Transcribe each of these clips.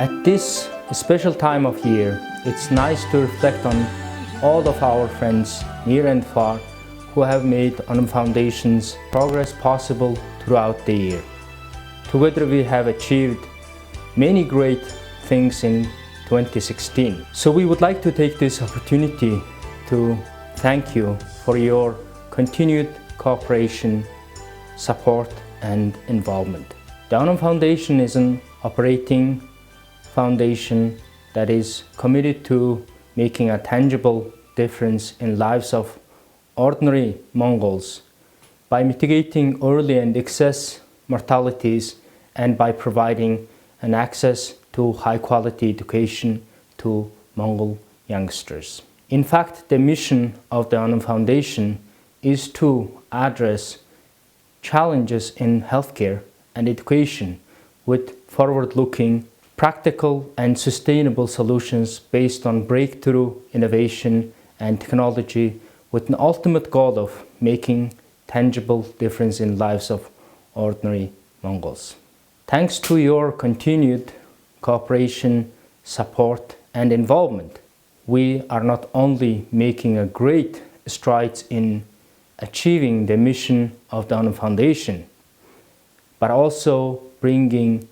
At this special time of year, it's nice to reflect on all of our friends near and far who have made Onom Foundation's progress possible throughout the year. Together we have achieved many great things in 2016. So we would like to take this opportunity to thank you for your continued cooperation, support and involvement. The Onom Foundation is an operating foundation that is committed to making a tangible difference in lives of ordinary Mongols by mitigating early and excess mortalities and by providing an access to high-quality education to Mongol youngsters. In fact, the mission of the Onom Foundation is to address challenges in healthcare and education with forward-looking, practical and sustainable solutions based on breakthrough innovation and technology with an ultimate goal of making tangible difference in lives of ordinary Mongols. Thanks to your continued cooperation, support and involvement, we are not only making a great strides in achieving the mission of the Onom Foundation, but also bringing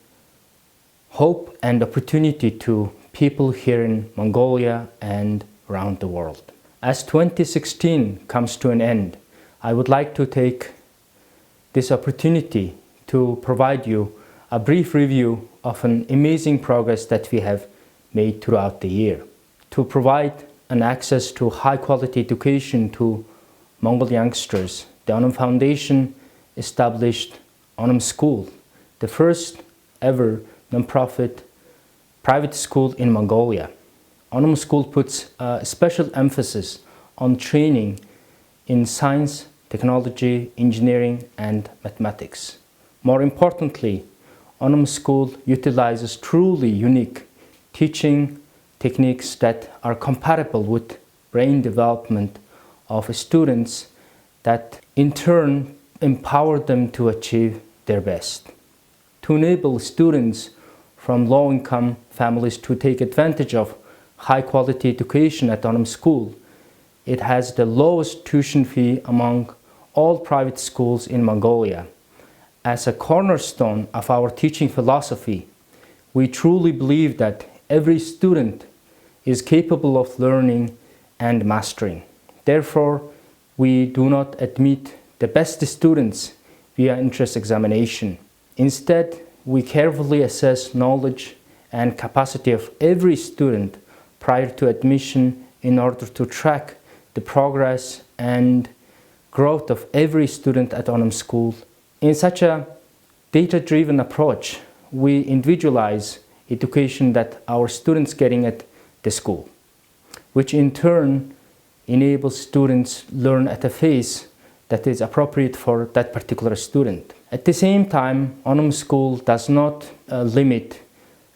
hope and opportunity to people here in Mongolia and around the world. As 2016 comes to an end, I would like to take this opportunity to provide you a brief review of an amazing progress that we have made throughout the year. To provide an access to high-quality education to Mongol youngsters, the Onom Foundation established Onom School, the first ever non-profit private school in Mongolia. Onom School puts a special emphasis on training in science, technology, engineering and mathematics. More importantly, Onom School utilizes truly unique teaching techniques that are compatible with brain development of students that in turn empower them to achieve their best. To enable students from low-income families to take advantage of high-quality education at Onom School, it has the lowest tuition fee among all private schools in Mongolia. As a cornerstone of our teaching philosophy, we truly believe that every student is capable of learning and mastering. Therefore, we do not admit the best students via entrance examination. Instead, we carefully assess knowledge and capacity of every student prior to admission in order to track the progress and growth of every student at Onom School. In such a data-driven approach, we individualize education that our students getting at the school, which in turn enables students learn at a pace that is appropriate for that particular student. At the same time, Onom School does not limit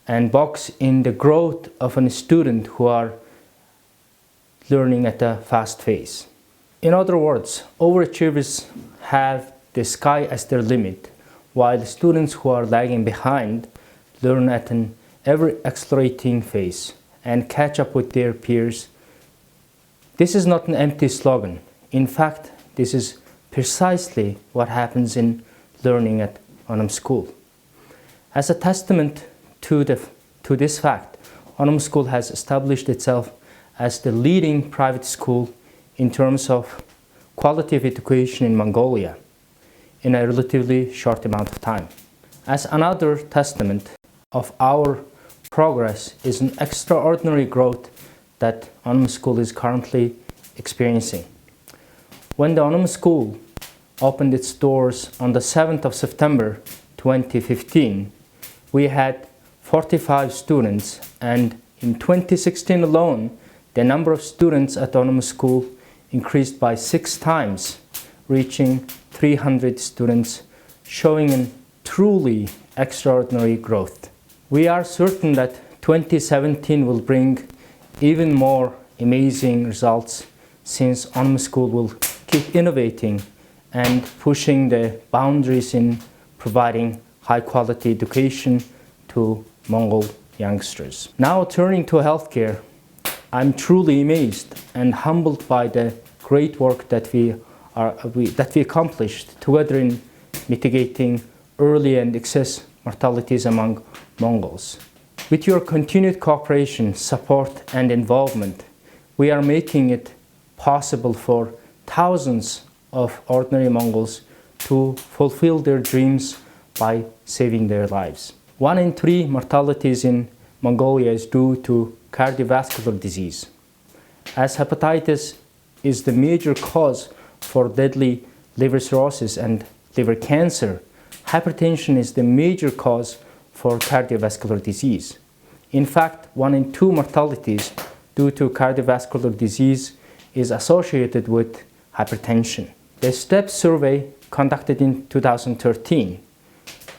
and box in the growth of a student who are learning at a fast pace. In other words, overachievers have the sky as their limit, while students who are lagging behind learn at an ever-accelerating pace and catch up with their peers. This is not an empty slogan. In fact, this is precisely what happens in learning at Onom School. As a testament to this fact, Onom School has established itself as the leading private school in terms of quality of education in Mongolia in a relatively short amount of time. As another testament of our progress is an extraordinary growth that Onom School is currently experiencing. When the Onom School opened its doors on the 7th of September 2015, we had 45 students, and in 2016 alone, the number of students at Onom School increased by 6 times, reaching 300 students, showing a truly extraordinary growth. We are certain that 2017 will bring even more amazing results, since Onom School will keep innovating and pushing the boundaries in providing high-quality education to Mongol youngsters. Now turning to healthcare, I'm truly amazed and humbled by the great work that we accomplished together in mitigating early and excess mortalities among Mongols. With your continued cooperation, support, and involvement, we are making it possible for thousands of ordinary Mongols to fulfill their dreams by saving their lives. 1 in 3 mortalities in Mongolia is due to cardiovascular disease. As hepatitis is the major cause for deadly liver cirrhosis and liver cancer, hypertension is the major cause for cardiovascular disease. In fact, 1 in 2 mortalities due to cardiovascular disease is associated with hypertension. The STEP survey conducted in 2013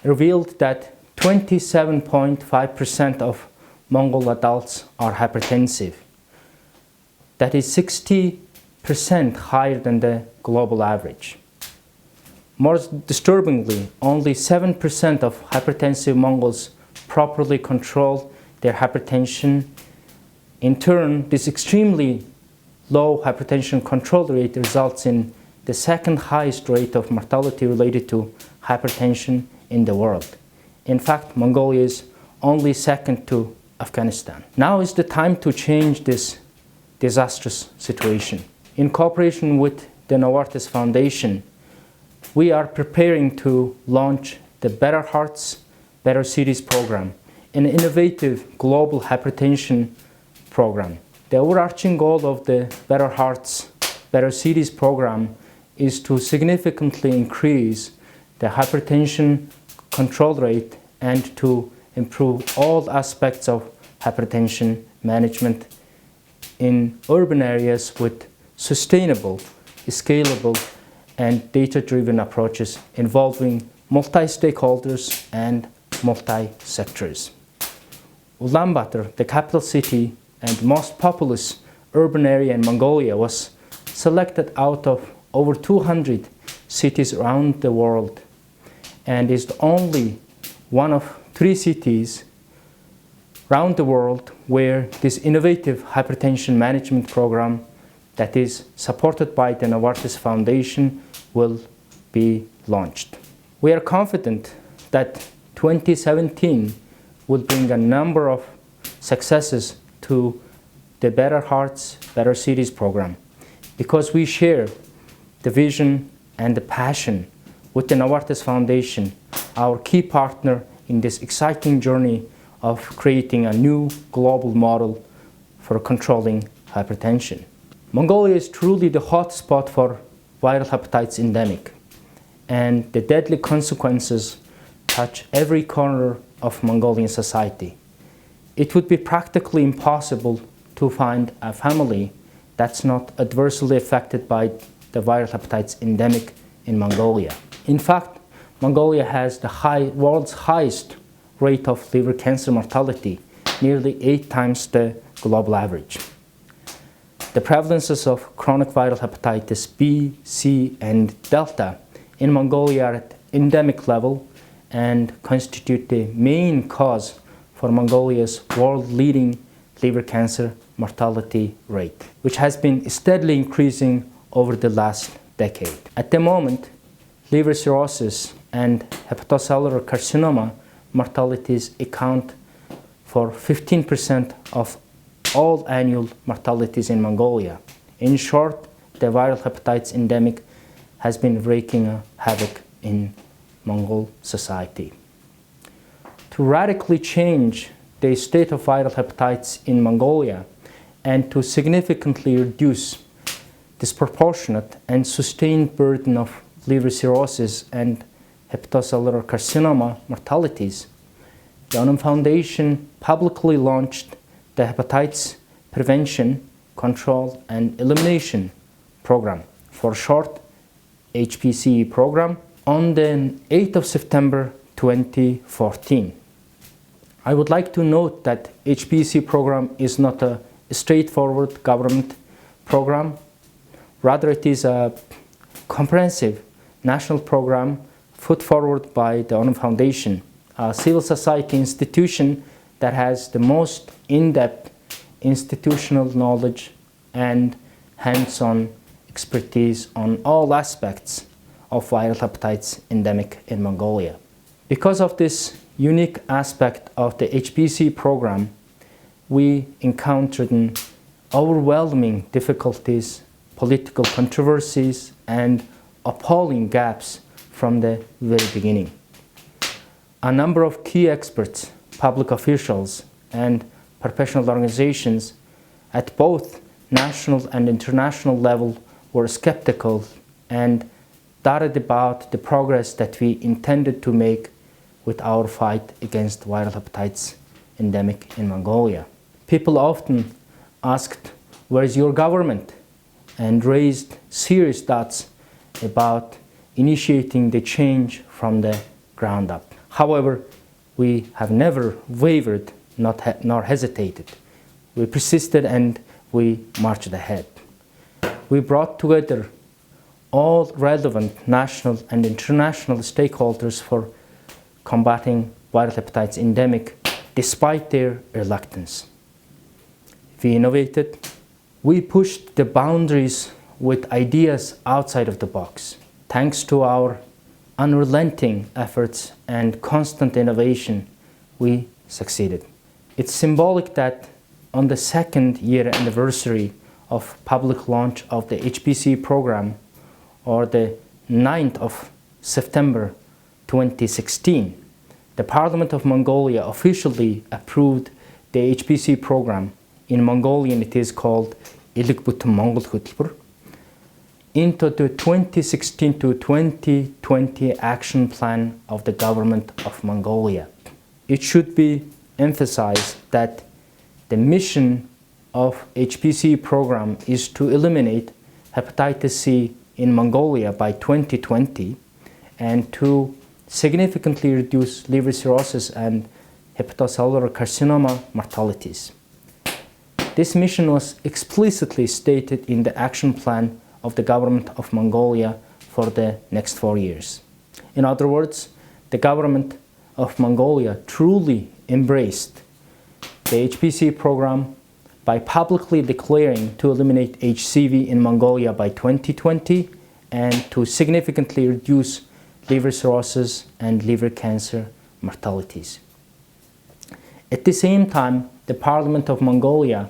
revealed that 27.5% of Mongol adults are hypertensive. That is 60% higher than the global average. More disturbingly, only 7% of hypertensive Mongols properly control their hypertension. In turn, this extremely low hypertension control rate results in the second highest rate of mortality related to hypertension in the world. In fact, Mongolia is only second to Afghanistan. Now is the time to change this disastrous situation. In cooperation with the Naranbaatar Foundation, we are preparing to launch the Better Hearts, Better Cities program, an innovative global hypertension program. The overarching goal of the Better Hearts, Better Cities program is to significantly increase the hypertension control rate and to improve all aspects of hypertension management in urban areas with sustainable, scalable, and data-driven approaches involving multi-stakeholders and multi-sectors. Ulaanbaatar, the capital city and most populous urban area in Mongolia, was selected out of over 200 cities around the world and is the only one of 3 cities around the world where this innovative hypertension management program that is supported by the Naranbaatar Foundation will be launched. We are confident that 2017 will bring a number of successes to the Better Hearts, Better Cities program because we share the vision and the passion with the Naranbaatar Foundation, our key partner in this exciting journey of creating a new global model for controlling hypertension. Mongolia is truly the hotspot for viral hepatitis endemic, and the deadly consequences touch every corner of Mongolian society. It would be practically impossible to find a family that's not adversely affected by the viral hepatitis endemic in Mongolia. In fact, Mongolia has the world's highest rate of liver cancer mortality, nearly 8 times the global average. The prevalences of chronic viral hepatitis B, C, and Delta in Mongolia are at endemic level and constitute the main cause for Mongolia's world-leading liver cancer mortality rate, which has been steadily increasing over the last decade. At the moment, liver cirrhosis and hepatocellular carcinoma mortalities account for 15% of all annual mortalities in Mongolia. In short, the viral hepatitis endemic has been wreaking havoc in Mongol society. To radically change the state of viral hepatitis in Mongolia and to significantly reduce disproportionate and sustained burden of liver cirrhosis and hepatocellular carcinoma mortalities, the Onom Foundation publicly launched the Hepatitis Prevention, Control and Elimination Program, for short HPCE program, on the 8th of September 2014. I would like to note that HPCE program is not a straightforward government program. Rather, it is a comprehensive national program put forward by the Onom Foundation, a civil society institution that has the most in-depth institutional knowledge and hands-on expertise on all aspects of viral hepatitis endemic in Mongolia. Because of this unique aspect of the HPC program, we encountered overwhelming difficulties, political controversies, and appalling gaps from the very beginning. A number of key experts, public officials, and professional organizations at both national and international level were skeptical and doubted about the progress that we intended to make with our fight against viral hepatitis endemic in Mongolia. People often asked, "Where is your government?" and raised serious doubts about initiating the change from the ground up. However, we have never wavered nor hesitated. We persisted and we marched ahead. We brought together all relevant national and international stakeholders for combating viral hepatitis endemic despite their reluctance. We innovated. We pushed the boundaries with ideas outside of the box. Thanks to our unrelenting efforts and constant innovation, we succeeded. It's symbolic that on the second year anniversary of public launch of the HPC program, or the 9th of September 2016, the Parliament of Mongolia officially approved the HPC program. In Mongolian it is called Illik Mongol Хөтөлбөр, into the 2016 to 2020 action plan of the government of Mongolia. It should be emphasized that the mission of HPC program is to eliminate hepatitis C in Mongolia by 2020 and to significantly reduce liver cirrhosis and hepatocellular carcinoma mortalities. This mission was explicitly stated in the action plan of the government of Mongolia for the next 4 years. In other words, the government of Mongolia truly embraced the HPC program by publicly declaring to eliminate HCV in Mongolia by 2020 and to significantly reduce liver cirrhosis and liver cancer mortalities. At the same time, the Parliament of Mongolia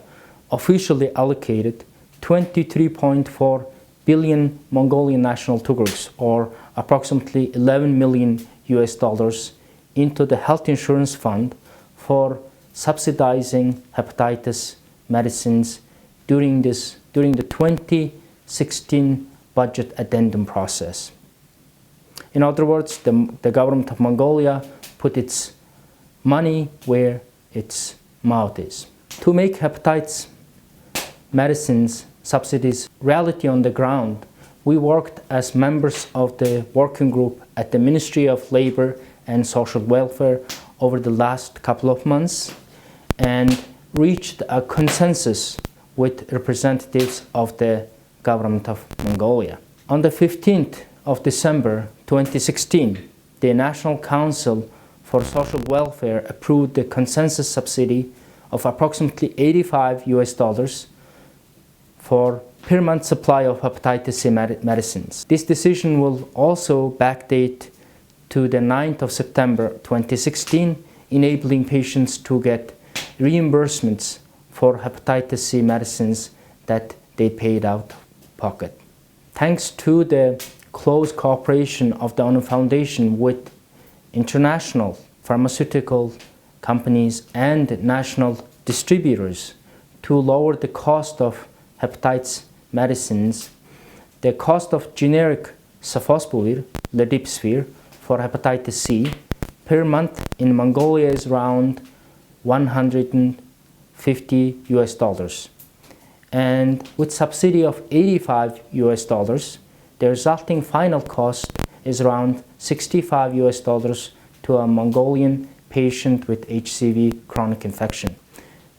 officially allocated 23.4 billion Mongolian national tugrux, or approximately 11 million US dollars, into the health insurance fund for subsidizing hepatitis medicines during the 2016 budget addendum process. In other words, the government of Mongolia put its money where its mouth is. To make hepatitis medicines subsidies reality on the ground, we worked as members of the working group at the Ministry of Labor and Social Welfare over the last couple of months and reached a consensus with representatives of the government of Mongolia. On the 15th of December 2016, the National Council for Social Welfare approved the consensus subsidy of approximately $85 US for per month supply of hepatitis C medicines. This decision will also backdate to the 9th of September 2016, enabling patients to get reimbursements for hepatitis C medicines that they paid out of pocket. Thanks to the close cooperation of the Onom Foundation with international pharmaceutical companies and national distributors to lower the cost of hepatitis medicines, the cost of generic cephalosporin, ledipsvir, for hepatitis C per month in Mongolia is around $150 US. And with subsidy of $85 US, the resulting final cost is around $65 US to a Mongolian patient with HCV chronic infection.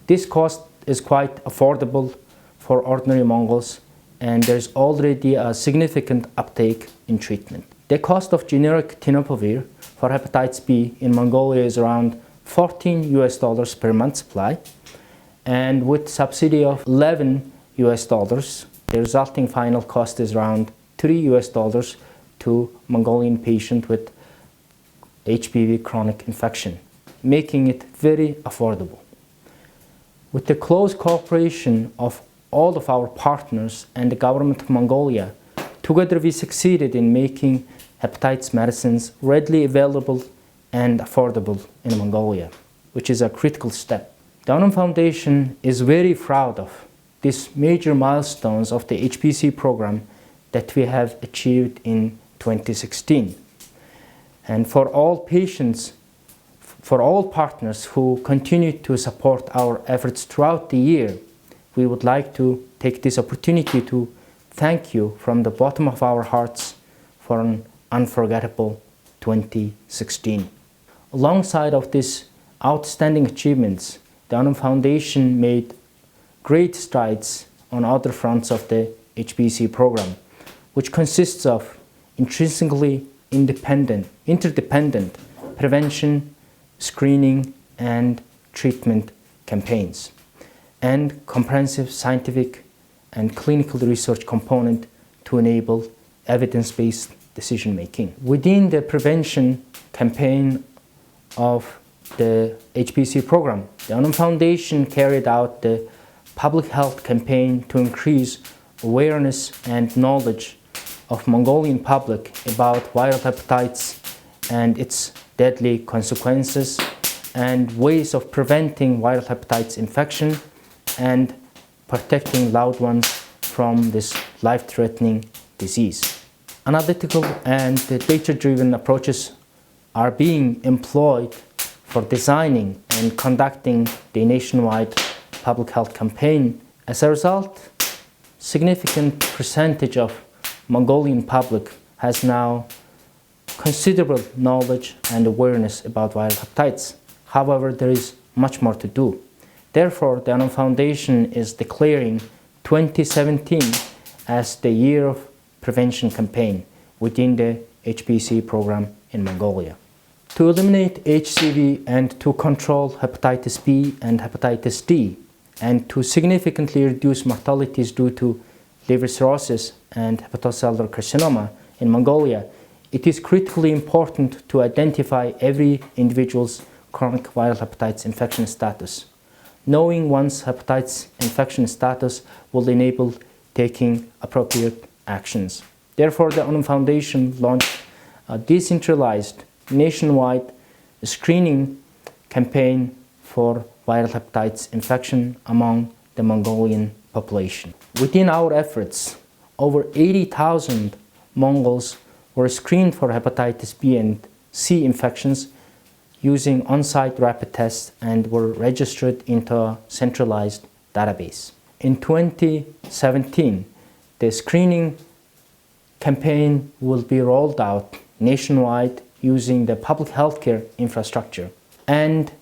This cost is quite affordable for ordinary Mongols, and there's already a significant uptake in treatment. The cost of generic tenofovir for hepatitis B in Mongolia is around $14 per month supply, and with subsidy of $11, the resulting final cost is around $3 to Mongolian patient with HPV chronic infection, making it very affordable. With the close cooperation of all of our partners and the government of Mongolia, together we succeeded in making hepatitis medicines readily available and affordable in Mongolia, which is a critical step. The Onom Foundation is very proud of these major milestones of the HPC program that we have achieved in 2016. And for all patients, for all partners who continue to support our efforts throughout the year, we would like to take this opportunity to thank you from the bottom of our hearts for an unforgettable 2016. Alongside of these outstanding achievements, the Onom Foundation made great strides on other fronts of the HPC program, which consists of intrinsically interdependent prevention, screening, and treatment campaigns, and comprehensive scientific and clinical research component to enable evidence-based decision-making. Within the prevention campaign of the HPC program, the Onom Foundation carried out the public health campaign to increase awareness and knowledge of Mongolian public about viral hepatitis and its deadly consequences and ways of preventing viral hepatitis infection and protecting loved ones from this life-threatening disease. Analytical and data-driven approaches are being employed for designing and conducting the nationwide public health campaign. As a result, significant percentage of Mongolian public has now considerable knowledge and awareness about viral hepatitis. However, there is much more to do. Therefore, the Onom Foundation is declaring 2017 as the year of prevention campaign within the HPC program in Mongolia. To eliminate HCV and to control hepatitis B and hepatitis D, and to significantly reduce mortalities due to liver cirrhosis and hepatocellular carcinoma in Mongolia, it is critically important to identify every individual's chronic viral hepatitis infection status. Knowing one's hepatitis infection status will enable taking appropriate actions. Therefore, the Onom Foundation launched a decentralized nationwide screening campaign for viral hepatitis infection among the Mongolian population. Within our efforts, over 80,000 Mongols were screened for hepatitis B and C infections using on-site rapid tests and were registered into a centralized database. In 2017, the screening campaign will be rolled out nationwide using the public healthcare infrastructure. And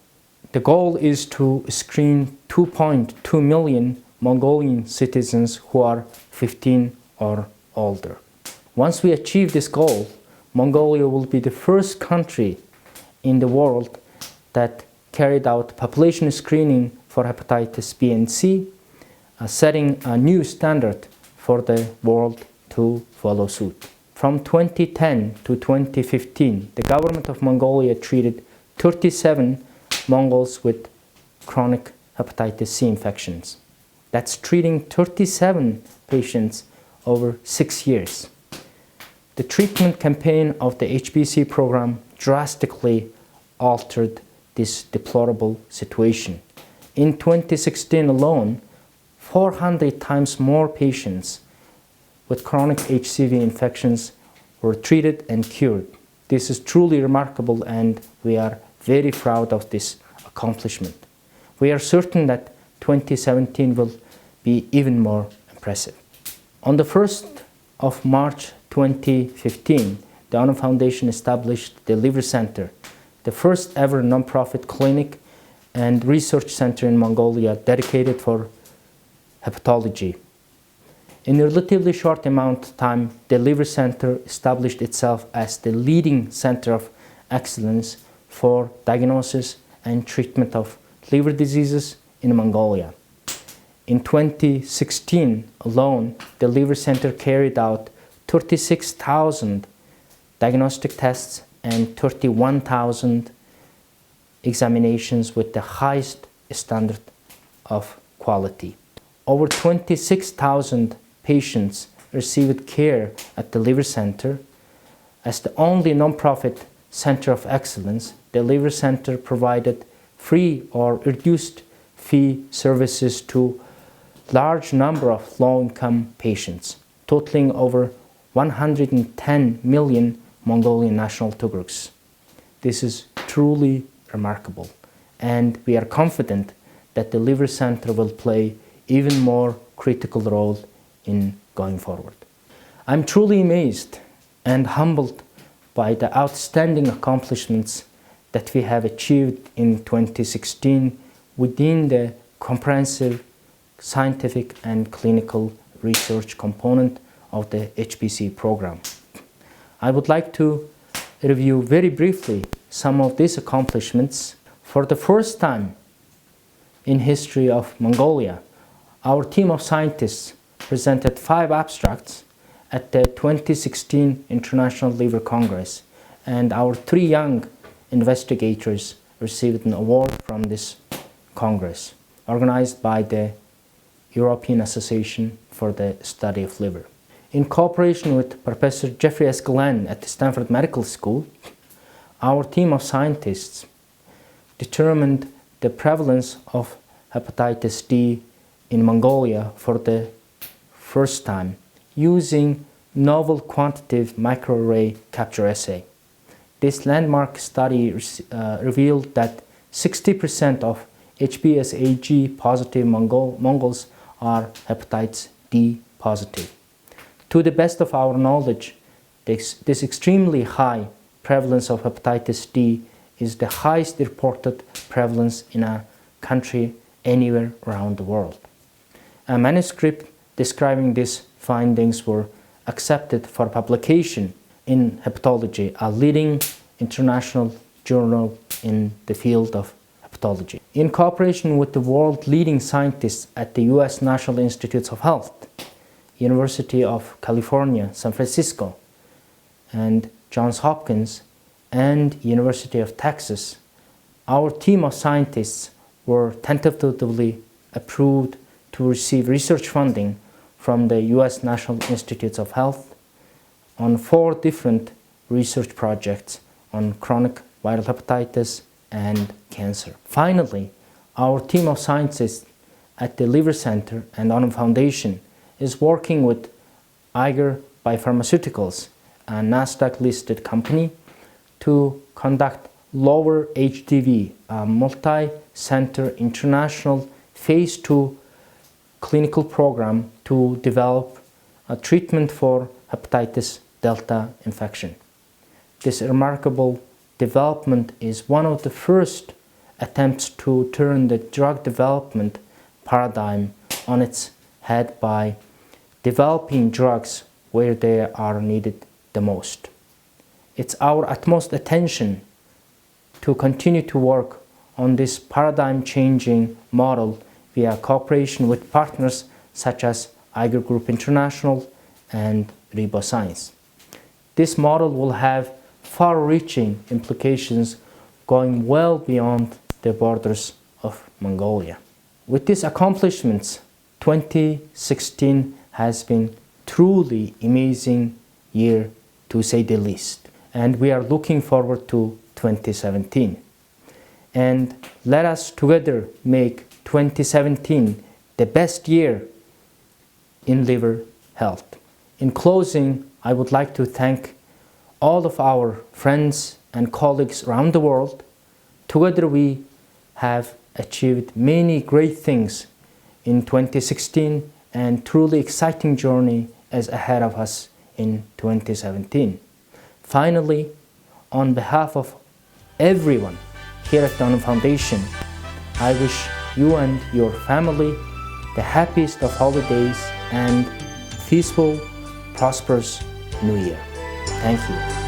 the goal is to screen 2.2 million Mongolian citizens who are 15 or older. Once we achieve this goal, Mongolia will be the first country in the world that carried out population screening for hepatitis B and C, setting a new standard for the world to follow suit. From 2010 to 2015, the government of Mongolia treated 37 Mongols with chronic hepatitis C infections. That's treating 37 patients over 6 years. The treatment campaign of the HPC program drastically altered this deplorable situation. In 2016 alone, 400 times more patients with chronic HCV infections were treated and cured. This is truly remarkable, and we are very proud of this accomplishment. We are certain that 2017 will be even more impressive. On the 1st of March 2015, the Onom Foundation established the Liver Center, the first ever non-profit clinic and research center in Mongolia dedicated for hepatology. In a relatively short amount of time, the Liver Center established itself as the leading center of excellence for diagnosis and treatment of liver diseases in Mongolia. In 2016 alone, the Liver Center carried out 36,000 diagnostic tests and 31,000 examinations with the highest standard of quality. Over 26,000 patients received care at the Liver Center. As the only non-profit center of excellence, the Liver Center provided free or reduced fee services to large number of low-income patients, totaling over 110 million Mongolian national tugrux. This is truly remarkable, and we are confident that the Liver Center will play even more critical role in going forward. I'm truly amazed and humbled by the outstanding accomplishments that we have achieved in 2016 within the comprehensive scientific and clinical research component of the HPC program. I would like to review very briefly some of these accomplishments. For the first time in history of Mongolia, our team of scientists presented 5 abstracts at the 2016 International Liver Congress, and our 3 young investigators received an award from this Congress, organized by the European Association for the Study of Liver. In cooperation with Professor Jeffrey S. Glenn at the Stanford Medical School, our team of scientists determined the prevalence of hepatitis D in Mongolia for the first time using novel quantitative microarray capture assay. This landmark study revealed that 60% of HBsAg positive Mongols are hepatitis D positive. To the best of our knowledge, this extremely high prevalence of hepatitis D is the highest reported prevalence in a country anywhere around the world. A manuscript describing these findings were accepted for publication in Hepatology, a leading international journal in the field of hepatology. In cooperation with the world-leading scientists at the U.S. National Institutes of Health, University of California, San Francisco, and Johns Hopkins, and University of Texas, our team of scientists were tentatively approved to receive research funding from the U.S. National Institutes of Health on 4 different research projects on chronic viral hepatitis and cancer. Finally, our team of scientists at the Liver Center and Onom Foundation is working with Eiger Biopharmaceuticals, a NASDAQ-listed company, to conduct lower HDV, a multi-center international phase 2 clinical program to develop a treatment for hepatitis delta infection. This remarkable development is one of the first attempts to turn the drug development paradigm on its head by developing drugs where they are needed the most. It's our utmost attention to continue to work on this paradigm-changing model via cooperation with partners such as Eiger Group International and RiboScience. This model will have far-reaching implications going well beyond the borders of Mongolia. With these accomplishments, 2016 has been truly amazing year to say the least, and we are looking forward to 2017. And let us together make 2017 the best year in liver health. In closing, I would like to thank all of our friends and colleagues around the world. Together we have achieved many great things in 2016, and truly exciting journey is ahead of us in 2017. Finally, on behalf of everyone here at the Onom Foundation, I wish you and your family the happiest of holidays and peaceful, prosperous New Year. Thank you.